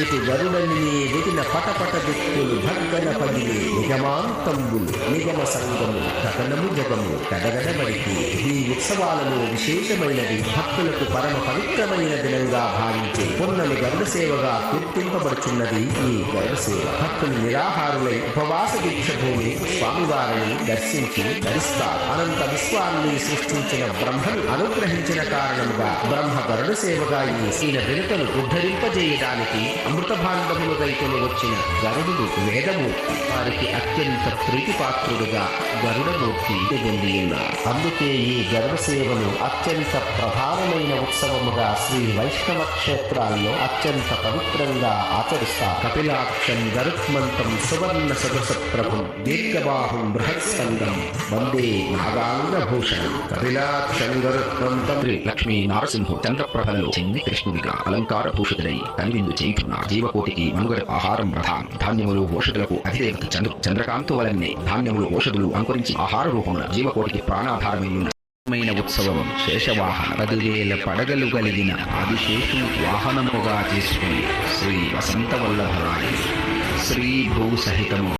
ఇటు గరుడని వెటిన పటపట దిక్కులు భగ్గన పగిలి నిగమాంతంబులు నిగమ సంగము గగనము జగము గడగడబడికి ఈ ఉత్సవాలలో విశేషమైనది భక్తులకు పరమ పవిత్రమైన దినంగా భావించే పొన్నలు గరుడ సేవగా కీర్తింపబడుచున్నది ఈ గరుడ సేవ. భక్తులు నిరాహారులై ఉపవాస దీక్ష భూమి స్వామివారిని దర్శించి ధరిస్తారు. అనంత విశ్వాన్ని సృష్టించిన బ్రహ్మను అనుగ్రహించిన కారణముగా బ్రహ్మ గరుడ సేవగా ఈయన వెనుకను ఉద్ధరింపజేయడానికి అమృత భాండములు రైతులు వచ్చిన గరుడు వేదమూర్తి. వారికి అత్యంత ప్రీతిపాత్రుడుగా గరుడమూర్తి పొంది ఉన్నారు. అందుకే ఈ గరుడ సేవను అత్యంత ప్రధానమైన ఉత్సవముగా శ్రీ వైష్ణవ క్షేత్రాల్లో అత్యంత పవిత్రంగా ఆచరిస్తారు. కపిలాక్షం గరుత్మంతం సువర్ణ సదస ప్రభుం దీర్ఘబాహుం బృహత్స్కందం వందే నాగాంగభూషణం. కపిలాక్షం గరుత్మంతం శ్రీ లక్ష్మీ నారసింహు చంద్రప్రభలలో చెంది కృష్ణుడిగా అలంకార భూషితుడై కనివిందు చేయుచున్నారు. జీవకోటికి మనుగడ ఆహారం ప్రధానం. ధాన్యములు ఓషధులకు అధిదేవత చంద్రకాంతు వలనే ధాన్యములు ఓషధులు అంకురించి ఆహార రూపమున జీవకోటికి ప్రాణాధారమైన ఉత్సవం శేషవాహన. 10,000 పడగలు కలిగిన ఆదిశేషు వాహనముగా తీసుకుని శ్రీ వసంతవల్లభరాయ శ్రీ భూ సహితము